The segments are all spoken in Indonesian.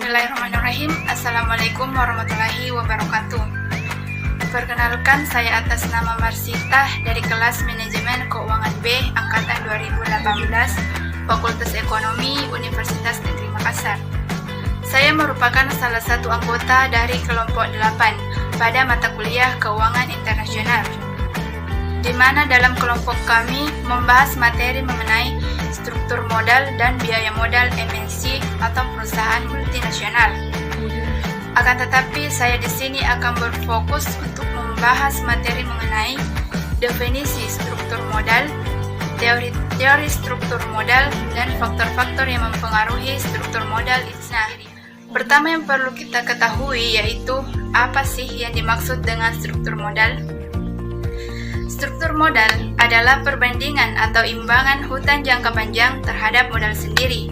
Bismillahirrahmanirrahim. Assalamualaikum warahmatullahi wabarakatuh. Perkenalkan, saya atas nama Marsita dari kelas Manajemen Keuangan B Angkatan 2018 Fakultas Ekonomi Universitas Negeri Makassar. Saya merupakan salah satu anggota dari kelompok 8 pada mata kuliah Keuangan Internasional, di mana dalam kelompok kami membahas materi mengenai struktur modal dan biaya modal MNC atau perusahaan multinasional. Akan tetapi, saya di sini akan berfokus untuk membahas materi mengenai definisi struktur modal, teori struktur modal, dan faktor-faktor yang mempengaruhi struktur modal itu sendiri. Pertama yang perlu kita ketahui yaitu apa sih yang dimaksud dengan struktur modal? Struktur modal adalah perbandingan atau imbangan hutang jangka panjang terhadap modal sendiri.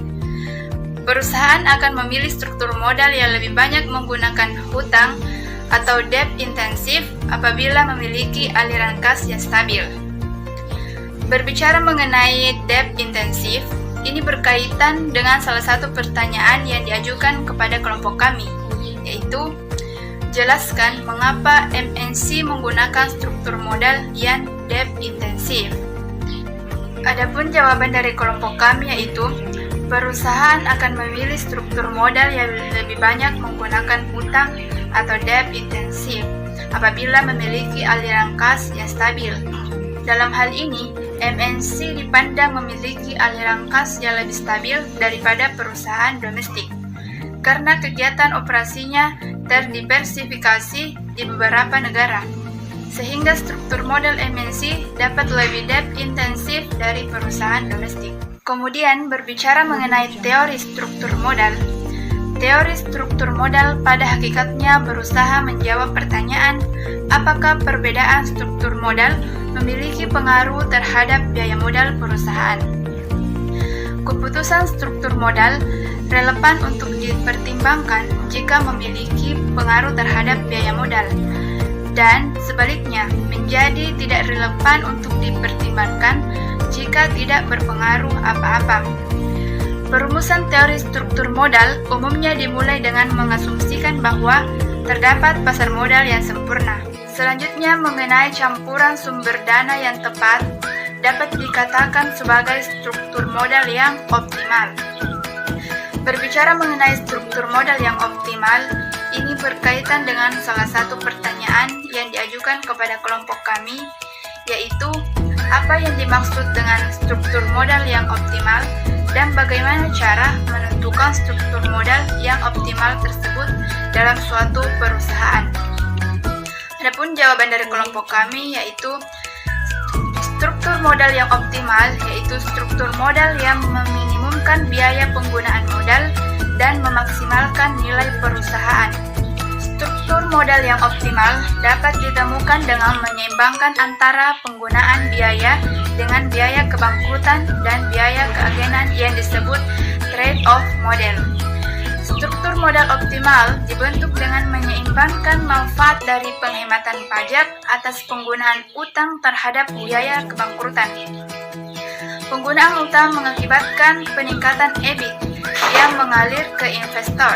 Perusahaan akan memilih struktur modal yang lebih banyak menggunakan hutang atau debt intensif apabila memiliki aliran kas yang stabil. Berbicara mengenai debt intensif, ini berkaitan dengan salah satu pertanyaan yang diajukan kepada kelompok kami, yaitu jelaskan mengapa MNC menggunakan struktur modal yang debt intensif. Adapun jawaban dari kelompok kami yaitu perusahaan akan memilih struktur modal yang lebih banyak menggunakan hutang atau debt intensif apabila memiliki aliran kas yang stabil. Dalam hal ini, MNC dipandang memiliki aliran kas yang lebih stabil daripada perusahaan domestik, karena kegiatan operasinya terdiversifikasi di beberapa negara, sehingga struktur modal MNC dapat lebih debt intensif dari perusahaan domestik. Kemudian berbicara mengenai teori struktur modal. Teori struktur modal pada hakikatnya berusaha menjawab pertanyaan apakah perbedaan struktur modal memiliki pengaruh terhadap biaya modal perusahaan. Keputusan struktur modal relevan untuk dipertimbangkan jika memiliki pengaruh terhadap biaya modal, dan sebaliknya menjadi tidak relevan untuk dipertimbangkan jika tidak berpengaruh apa-apa. Perumusan teori struktur modal umumnya dimulai dengan mengasumsikan bahwa terdapat pasar modal yang sempurna. Selanjutnya, mengenai campuran sumber dana yang tepat dapat dikatakan sebagai struktur modal yang optimal. Berbicara mengenai struktur modal yang optimal, ini berkaitan dengan salah satu pertanyaan yang diajukan kepada kelompok kami, yaitu apa yang dimaksud dengan struktur modal yang optimal dan bagaimana cara menentukan struktur modal yang optimal tersebut dalam suatu perusahaan. Adapun jawaban dari kelompok kami yaitu struktur modal yang optimal yaitu struktur modal yang meminimumkan biaya penggunaan modal dan memaksimalkan nilai perusahaan. Struktur modal yang optimal dapat ditemukan dengan menyeimbangkan antara penggunaan biaya dengan biaya kebangkrutan dan biaya keagenan yang disebut trade-off model. Struktur modal optimal dibentuk dengan menyeimbangkan manfaat dari penghematan pajak atas penggunaan utang terhadap biaya kebangkrutan. Penggunaan utang mengakibatkan peningkatan EBIT yang mengalir ke investor.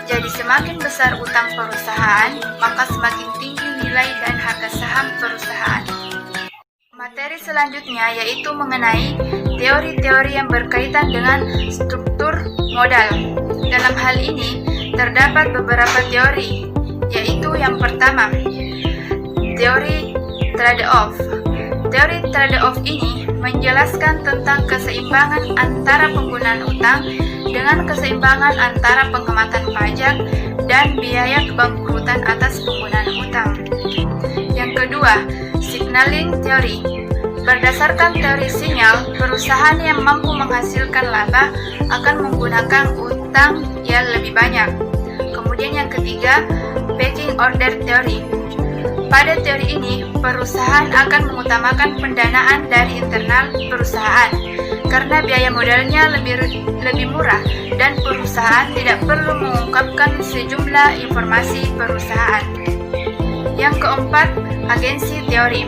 Jadi semakin besar utang perusahaan, maka semakin tinggi nilai dan harga saham perusahaan. Materi selanjutnya yaitu mengenai teori-teori yang berkaitan dengan struktur modal. Dalam hal ini, terdapat beberapa teori, yaitu yang pertama, teori trade-off. Teori trade-off ini menjelaskan tentang keseimbangan antara penggunaan utang dengan keseimbangan antara penghematan pajak dan biaya kebangkrutan atas penggunaan utang. Yang kedua, signaling theory. Berdasarkan teori sinyal, perusahaan yang mampu menghasilkan laba akan menggunakan utang yang lebih banyak. Kemudian yang ketiga, pecking order theory. Pada teori ini, perusahaan akan mengutamakan pendanaan dari internal perusahaan karena biaya modalnya lebih murah dan perusahaan tidak perlu mengungkapkan sejumlah informasi perusahaan. Yang keempat, agensi teori.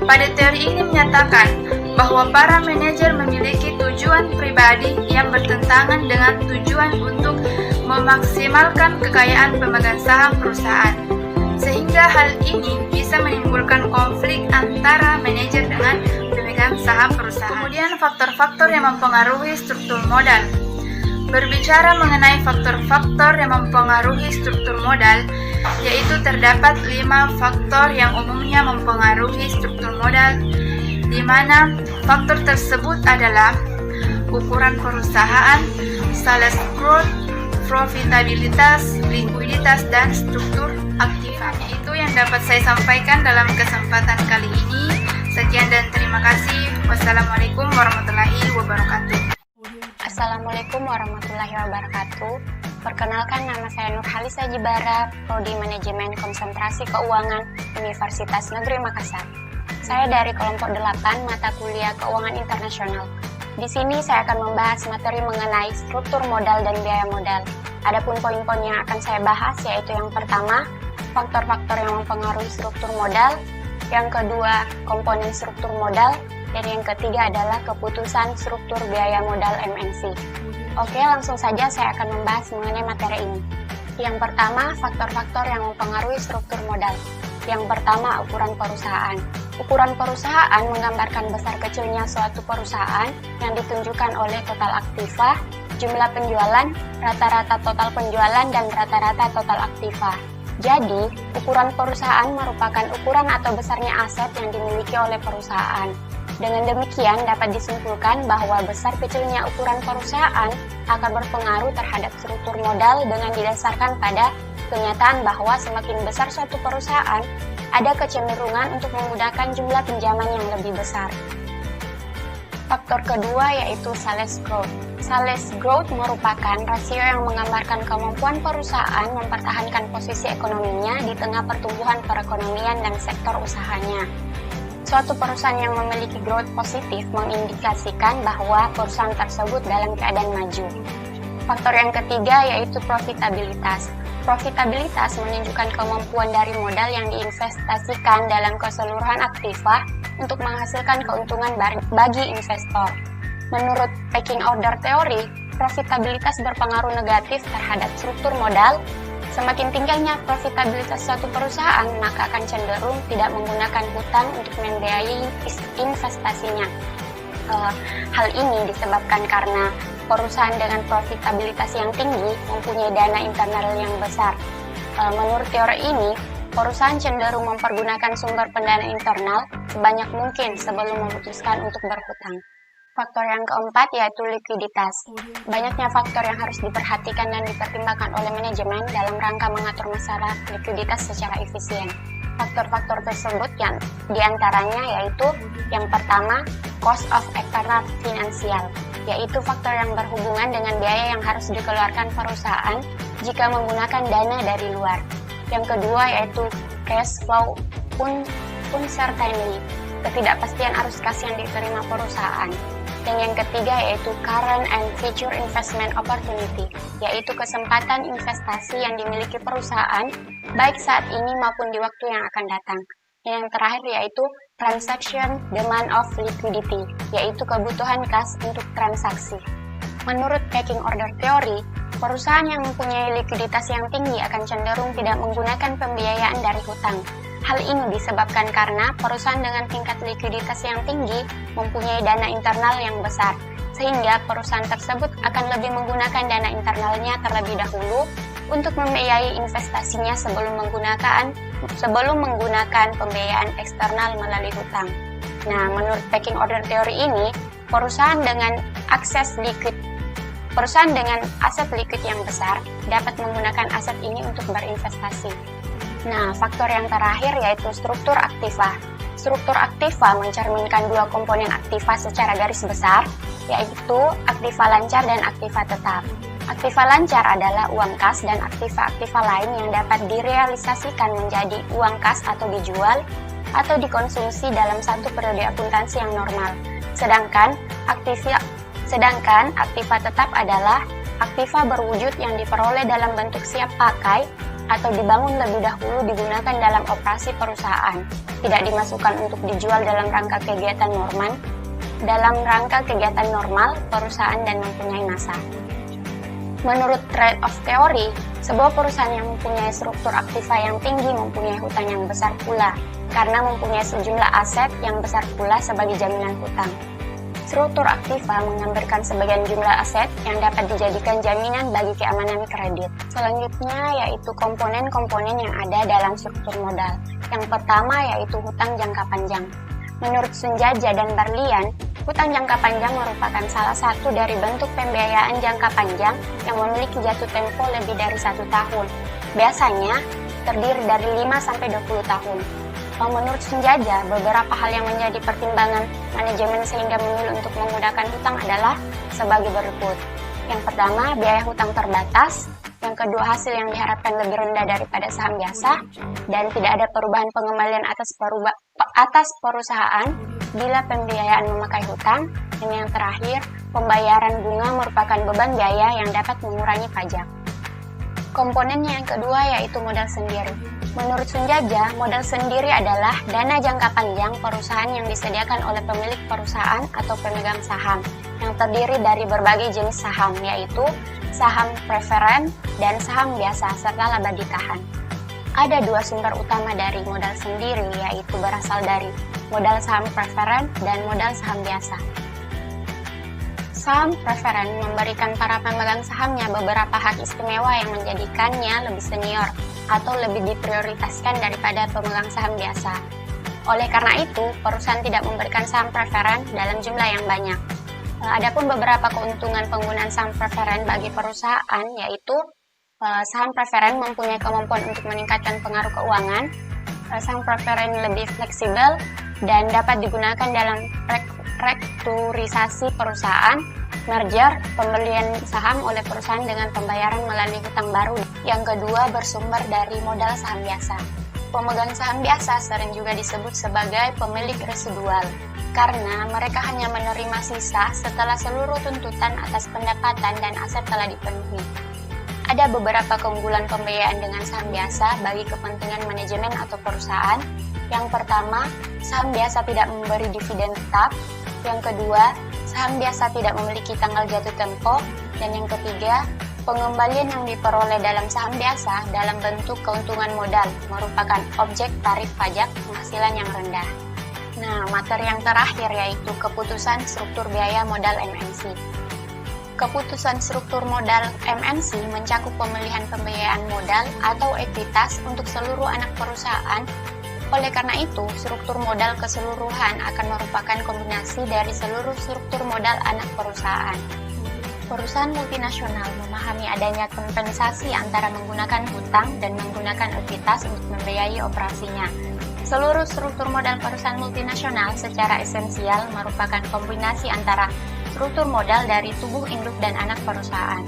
Pada teori ini menyatakan bahwa para manajer memiliki tujuan pribadi yang bertentangan dengan tujuan untuk memaksimalkan kekayaan pemegang saham perusahaan, sehingga hal ini bisa menimbulkan konflik antara manajer dengan pemegang saham perusahaan. Kemudian faktor-faktor yang mempengaruhi struktur modal. Berbicara mengenai faktor-faktor yang mempengaruhi struktur modal, yaitu terdapat 5 faktor yang umumnya mempengaruhi struktur modal, di mana faktor tersebut adalah ukuran perusahaan, sales growth, profitabilitas, likuiditas, dan struktur aktiva. Itu yang dapat saya sampaikan dalam kesempatan kali ini. Sekian dan terima kasih. Wassalamualaikum warahmatullahi wabarakatuh. Assalamualaikum warahmatullahi wabarakatuh. Perkenalkan, nama saya Nurhalisa Jibara, Prodi Manajemen Konsentrasi Keuangan, Universitas Negeri Makassar. Saya dari kelompok 8 mata kuliah Keuangan Internasional. Di sini saya akan membahas materi mengenai struktur modal dan biaya modal. Adapun poin-poin yang akan saya bahas yaitu yang pertama, faktor-faktor yang mempengaruhi struktur modal, yang kedua, komponen struktur modal, dan yang ketiga adalah keputusan struktur biaya modal MNC. Oke, langsung saja saya akan membahas mengenai materi ini. Yang pertama, faktor-faktor yang mempengaruhi struktur modal. Yang pertama, ukuran perusahaan. Ukuran perusahaan menggambarkan besar kecilnya suatu perusahaan yang ditunjukkan oleh total aktiva, jumlah penjualan, rata-rata total penjualan, dan rata-rata total aktiva. Jadi, ukuran perusahaan merupakan ukuran atau besarnya aset yang dimiliki oleh perusahaan. Dengan demikian, dapat disimpulkan bahwa besar kecilnya ukuran perusahaan akan berpengaruh terhadap struktur modal dengan didasarkan pada kenyataan bahwa semakin besar suatu perusahaan, ada kecenderungan untuk menggunakan jumlah pinjaman yang lebih besar. Faktor kedua yaitu sales growth. Sales growth merupakan rasio yang menggambarkan kemampuan perusahaan mempertahankan posisi ekonominya di tengah pertumbuhan perekonomian dan sektor usahanya. Suatu perusahaan yang memiliki growth positif mengindikasikan bahwa perusahaan tersebut dalam keadaan maju. Faktor yang ketiga yaitu profitabilitas. Profitabilitas menunjukkan kemampuan dari modal yang diinvestasikan dalam keseluruhan aktiva untuk menghasilkan keuntungan bagi investor. Menurut pecking order theory, profitabilitas berpengaruh negatif terhadap struktur modal. Semakin tingginya profitabilitas suatu perusahaan, maka akan cenderung tidak menggunakan hutang untuk membiayai investasinya. Hal ini disebabkan karena perusahaan dengan profitabilitas yang tinggi mempunyai dana internal yang besar. Menurut teori ini, perusahaan cenderung mempergunakan sumber pendanaan internal sebanyak mungkin sebelum memutuskan untuk berhutang. Faktor yang keempat yaitu likuiditas. Banyaknya faktor yang harus diperhatikan dan dipertimbangkan oleh manajemen dalam rangka mengatur masalah likuiditas secara efisien. Faktor-faktor tersebut yang diantaranya yaitu yang pertama, cost of external financial, yaitu faktor yang berhubungan dengan biaya yang harus dikeluarkan perusahaan jika menggunakan dana dari luar. Yang kedua yaitu cash flow uncertainty, ketidakpastian arus kas yang diterima perusahaan. Dan yang ketiga yaitu current and future investment opportunity, yaitu kesempatan investasi yang dimiliki perusahaan baik saat ini maupun di waktu yang akan datang. Dan yang terakhir yaitu transaction demand of liquidity, yaitu kebutuhan kas untuk transaksi. Menurut pecking order theory, perusahaan yang mempunyai likuiditas yang tinggi akan cenderung tidak menggunakan pembiayaan dari hutang. Hal ini disebabkan karena perusahaan dengan tingkat likuiditas yang tinggi mempunyai dana internal yang besar, sehingga perusahaan tersebut akan lebih menggunakan dana internalnya terlebih dahulu untuk membiayai investasinya sebelum menggunakan pembiayaan eksternal melalui hutang. Nah, menurut pecking order theory ini, perusahaan dengan aset liquid yang besar dapat menggunakan aset ini untuk berinvestasi. Nah, faktor yang terakhir yaitu struktur aktiva. Struktur aktiva mencerminkan dua komponen aktiva secara garis besar, yaitu aktiva lancar dan aktiva tetap. Aktiva lancar adalah uang kas dan aktiva-aktiva lain yang dapat direalisasikan menjadi uang kas atau dijual atau dikonsumsi dalam satu periode akuntansi yang normal. Sedangkan aktiva tetap adalah aktiva berwujud yang diperoleh dalam bentuk siap pakai atau dibangun lebih dahulu digunakan dalam operasi perusahaan, tidak dimasukkan untuk dijual dalam rangka kegiatan normal perusahaan dan mempunyai masa. Menurut trade-off teori, sebuah perusahaan yang mempunyai struktur aktiva yang tinggi mempunyai hutang yang besar pula, karena mempunyai sejumlah aset yang besar pula sebagai jaminan hutang. Struktur aktiva menggambarkan sebagian jumlah aset yang dapat dijadikan jaminan bagi keamanan kredit. Selanjutnya yaitu komponen-komponen yang ada dalam struktur modal. Yang pertama yaitu hutang jangka panjang. Menurut Sunjata dan Berlian, hutang jangka panjang merupakan salah satu dari bentuk pembiayaan jangka panjang yang memiliki jatuh tempo lebih dari 1 tahun. Biasanya terdiri dari 5-20 tahun. Menurut Sunjata, beberapa hal yang menjadi pertimbangan manajemen sehingga memilih untuk menggunakan hutang adalah sebagai berikut. Yang pertama, biaya hutang terbatas. Yang kedua, hasil yang diharapkan lebih rendah daripada saham biasa. Dan tidak ada perubahan pengembalian atas perusahaan bila pembiayaan memakai hutang. Dan yang terakhir, pembayaran bunga merupakan beban biaya yang dapat mengurangi pajak. Komponennya yang kedua yaitu modal sendiri. Menurut Sunjata, modal sendiri adalah dana jangka panjang perusahaan yang disediakan oleh pemilik perusahaan atau pemegang saham yang terdiri dari berbagai jenis saham, yaitu saham preferen dan saham biasa serta laba ditahan. Ada 2 sumber utama dari modal sendiri, yaitu berasal dari modal saham preferen dan modal saham biasa. Saham preferen memberikan para pemegang sahamnya beberapa hak istimewa yang menjadikannya lebih senior atau lebih diprioritaskan daripada pemegang saham biasa. Oleh karena itu, perusahaan tidak memberikan saham preferen dalam jumlah yang banyak. Adapun beberapa keuntungan penggunaan saham preferen bagi perusahaan, yaitu saham preferen mempunyai kemampuan untuk meningkatkan pengaruh keuangan, saham preferen lebih fleksibel dan dapat digunakan dalam restrukturisasi perusahaan, merger, pembelian saham oleh perusahaan dengan pembayaran melalui hutang baru. Yang kedua, bersumber dari modal saham biasa. Pemegang saham biasa sering juga disebut sebagai pemilik residual, karena mereka hanya menerima sisa setelah seluruh tuntutan atas pendapatan dan aset telah dipenuhi. Ada beberapa keunggulan pembiayaan dengan saham biasa bagi kepentingan manajemen atau perusahaan. Yang pertama, saham biasa tidak memberi dividen tetap. Yang kedua, saham biasa tidak memiliki tanggal jatuh tempo. Dan yang ketiga, pengembalian yang diperoleh dalam saham biasa dalam bentuk keuntungan modal merupakan objek tarif pajak penghasilan yang rendah. Nah, materi yang terakhir yaitu keputusan struktur biaya modal MNC. Keputusan struktur modal MNC mencakup pemilihan pembiayaan modal atau ekuitas untuk seluruh anak perusahaan. Oleh karena itu, struktur modal keseluruhan akan merupakan kombinasi dari seluruh struktur modal anak perusahaan. Perusahaan multinasional memahami adanya kompensasi antara menggunakan hutang dan menggunakan ekuitas untuk membiayai operasinya. Seluruh struktur modal perusahaan multinasional secara esensial merupakan kombinasi antara struktur modal dari tubuh induk dan anak perusahaan.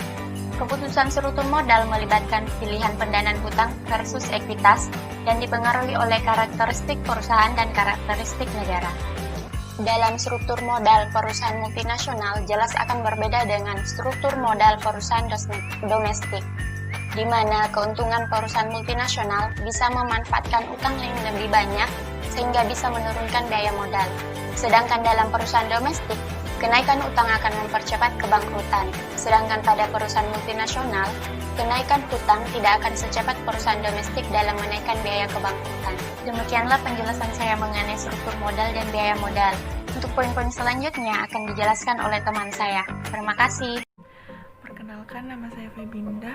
Keputusan struktur modal melibatkan pilihan pendanaan hutang versus ekuitas dan dipengaruhi oleh karakteristik perusahaan dan karakteristik negara. Dalam struktur modal perusahaan multinasional jelas akan berbeda dengan struktur modal perusahaan domestik, di mana keuntungan perusahaan multinasional bisa memanfaatkan utang yang lebih banyak sehingga bisa menurunkan biaya modal. Sedangkan dalam perusahaan domestik, kenaikan utang akan mempercepat kebangkrutan. Sedangkan pada perusahaan multinasional, kenaikan hutang tidak akan secepat perusahaan domestik dalam menaikkan biaya kebangkrutan. Demikianlah penjelasan saya mengenai struktur modal dan biaya modal. Untuk poin-poin selanjutnya akan dijelaskan oleh teman saya. Terima kasih. Perkenalkan, nama saya Febinda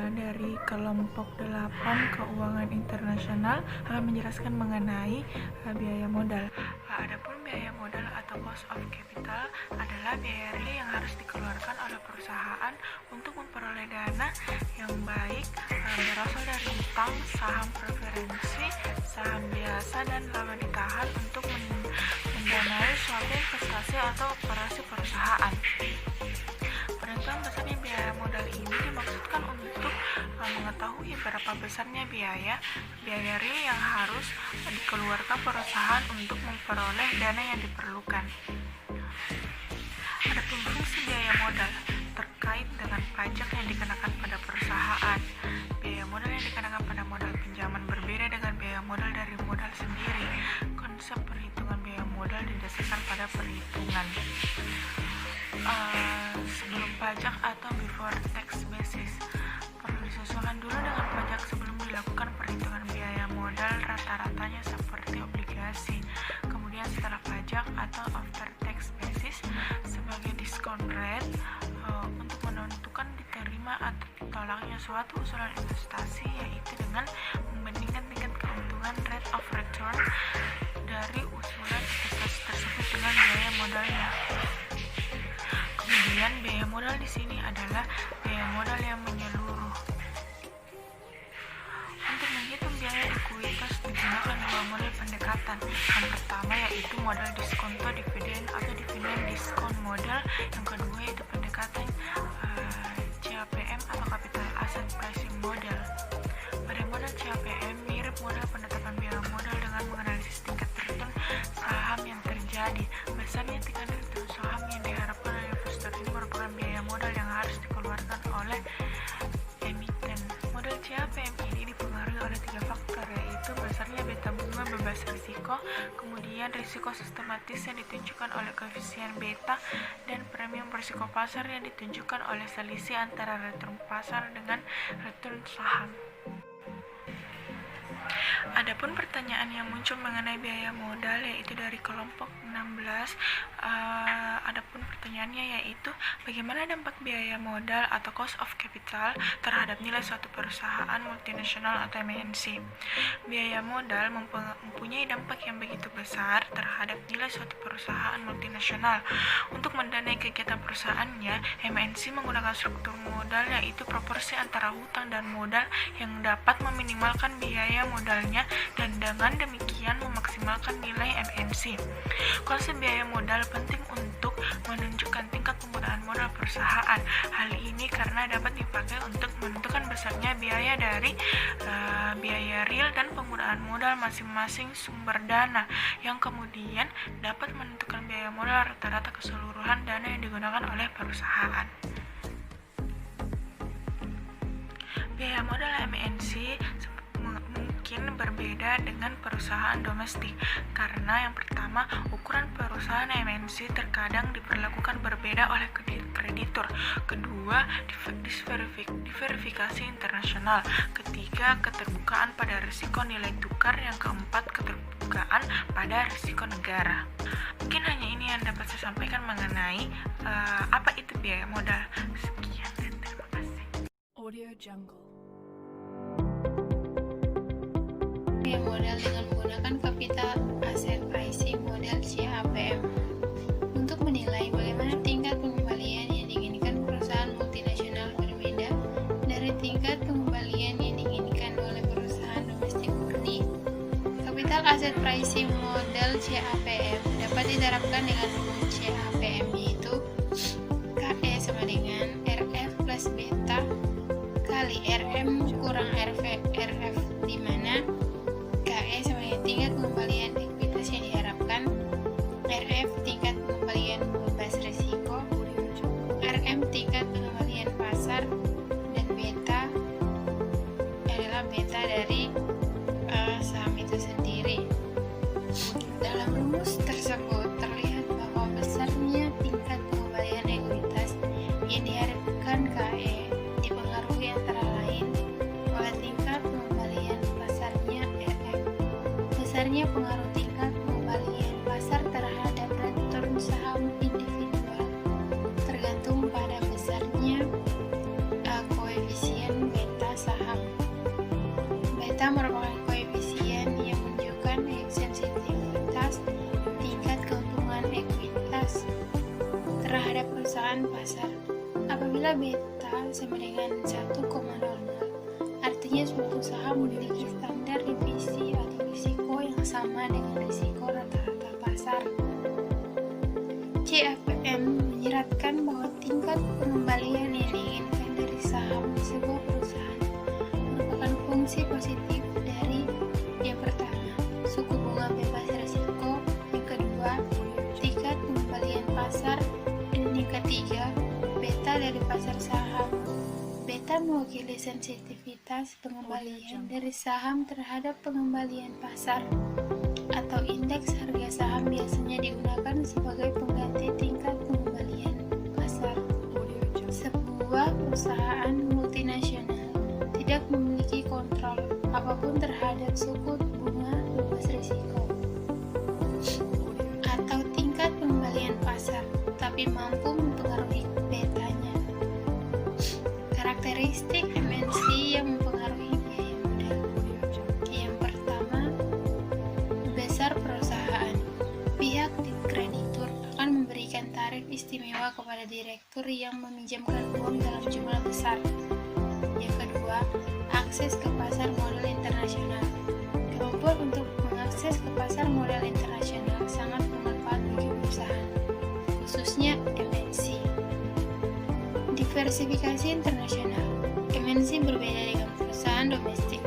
dari kelompok 8 Keuangan Internasional akan menjelaskan mengenai biaya modal. Adapun biaya modal atau cost of capital adalah biaya real yang harus dikeluarkan oleh perusahaan untuk memperoleh dana yang baik berasal dari hutang, saham preferensi, saham biasa, dan laba ditahan untuk mendanai suatu investasi atau operasi perusahaan. Penentuan besarnya biaya modal ini dimaksudkan untuk mengetahui berapa besarnya biaya real yang harus dikeluarkan perusahaan untuk memperoleh dana yang diperlukan. Adapun fungsi biaya modal terkait dengan pajak yang dikenakan pada perusahaan. Biaya modal yang dikenakan pada modal pinjaman berbeda dengan biaya modal dari modal sendiri. Konsep perhitungan biaya modal didasarkan pada perhitungan sebelum pajak atau before tax diterima atau ditolaknya suatu usulan investasi, yaitu dengan membandingkan tingkat keuntungan rate of return dari usulan investasi tersebut dengan biaya modalnya. Kemudian biaya modal di sini adalah biaya modal yang menyeluruh. Untuk menghitung biaya ekuitas digunakan dua model pendekatan. Yang pertama yaitu model diskonto dividen atau dividen diskon model. Yang kedua yaitu pendekatan CAPM atau capital asset pricing model. Pada model CAPM mirip model penetapan biaya modal dengan menganalisis tingkat return saham yang terjadi. Besarnya tingkat return saham yang diharapkan oleh investor ini merupakan biaya modal yang harus dikeluarkan oleh emiten. Model CAPM ini dipengaruhi oleh tiga faktor, yaitu besarnya beta bunga bebas risiko, kemudian risiko sistematis yang ditunjukkan oleh koefisien beta, dan premium risiko pasar yang ditunjukkan oleh selisih antara return pasar dengan return saham. Adapun pertanyaan yang muncul mengenai biaya modal yaitu dari kelompok 16. Adapun pertanyaannya yaitu bagaimana dampak biaya modal atau cost of capital terhadap nilai suatu perusahaan multinasional atau MNC. Biaya modal mempunyai dampak yang begitu besar terhadap nilai suatu perusahaan multinasional. Untuk mendanai kegiatan perusahaannya, MNC menggunakan struktur modal yaitu proporsi antara hutang dan modal yang dapat meminimalkan biaya modalnya dan dengan demikian memaksimalkan nilai MNC. Konsep biaya modal penting untuk menunjukkan tingkat penggunaan modal perusahaan. Hal ini karena dapat dipakai untuk menentukan besarnya biaya dari biaya real dan penggunaan modal masing-masing sumber dana, yang kemudian dapat menentukan biaya modal rata-rata keseluruhan dana yang digunakan oleh perusahaan. Biaya modal MNC mungkin berbeda dengan perusahaan domestik karena yang pertama, ukuran perusahaan MNC terkadang diperlakukan berbeda oleh kreditur. Kedua, diverifikasi internasional. Ketiga, keterbukaan pada risiko nilai tukar. Yang keempat, keterbukaan pada risiko negara. Mungkin hanya ini yang dapat saya sampaikan mengenai apa itu biaya modal. Sekian dan terima kasih. Audio Jungle. Biaya modal dengan menggunakan capital asset pricing model CAPM untuk menilai bagaimana tingkat pengembalian yang diinginkan perusahaan multinasional berbeda dari tingkat pengembalian yang diinginkan oleh perusahaan domestik murni. Capital asset pricing model CAPM dapat diterapkan dengan rumus CAPM yaitu KE sama dengan RF plus beta kali RM kurang RF, di mana KE sama dengan tingkat pengembalian ekuitas yang diharapkan, RF tingkat pengembalian bebas risiko, RM tingkat pengembalian pasar, dan beta adalah beta dari saham itu sendiri. Dalam rumus tersebut terlihat bahwa besarnya tingkat pengembalian ekuitas yang diharapkan KE dipengaruhi antara lain oleh tingkat pengembalian pasarnya RF. Besarnya pengaruh tingkat pengembalian pasar terhadap return saham individual tergantung pada besarnya koefisien beta saham. Beta merupakan koefisien yang menunjukkan sensitivitas tingkat keuntungan ekuitas terhadap perusahaan pasar. Apabila beta sama dengan 1,00, artinya suatu saham memiliki standar divisi atau risiko yang sama dengan risiko rata-rata pasar. CAPM menyeratkan bahwa tingkat pengembalian yang diinginkan dari saham sebuah perusahaan merupakan fungsi positif dari yang pertama, suku bunga bebas risiko, yang kedua, tingkat pengembalian pasar, dan yang ketiga, beta dari pasar saham. Beta mewakili sensitivitas pengembalian dari saham terhadap pengembalian pasar, atau indeks harga saham biasanya digunakan sebagai pengganti tingkat pengembalian pasar. Sebuah perusahaan multinasional tidak memiliki kontrol apapun terhadap suku bunga bebas risiko atau tingkat pengembalian pasar, tapi mampu mempengaruhi betanya. Karakteristik MNC yang mempengaruhi biaya modal. Yang pertama, besar perusahaan. Pihak kreditur akan memberikan tarif istimewa kepada direktur yang meminjamkan uang dalam jumlah besar. Yang kedua, akses ke pasar modal internasional. Kemampuan untuk mengakses ke pasar modal internasional sangat bermanfaat bagi perusahaan, khususnya MNC. Diversifikasi internasional. MNC berbeda dengan perusahaan domestik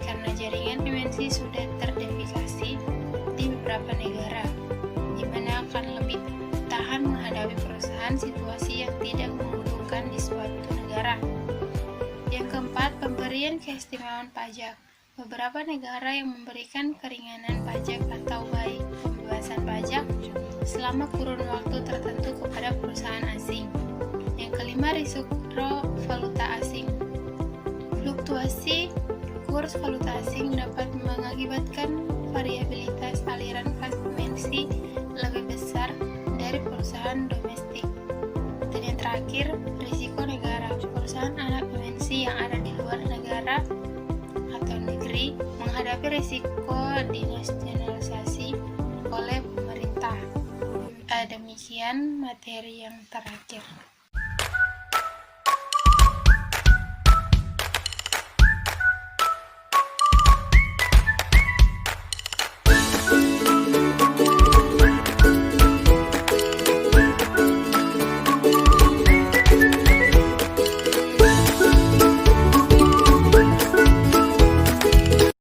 karena jaringan MNC sudah terdiversifikasi di beberapa negara, di mana akan lebih tahan menghadapi perusahaan situasi yang tidak menguntungkan di suatu negara. Yang keempat, pemberian keistimewaan pajak. Beberapa negara yang memberikan keringanan pajak atau baik pembebasan pajak selama kurun waktu tertentu kepada perusahaan asing. Yang kelima, risiko valuta asing. Fluktuasi kurs valuta asing dapat mengakibatkan variabilitas aliran kas MNC lebih besar dari perusahaan domestik. Dan yang terakhir, risiko negara. Perusahaan anak MNC yang ada di luar negara atau negeri menghadapi risiko dinasionalisasi oleh pemerintah. Demikian materi yang terakhir.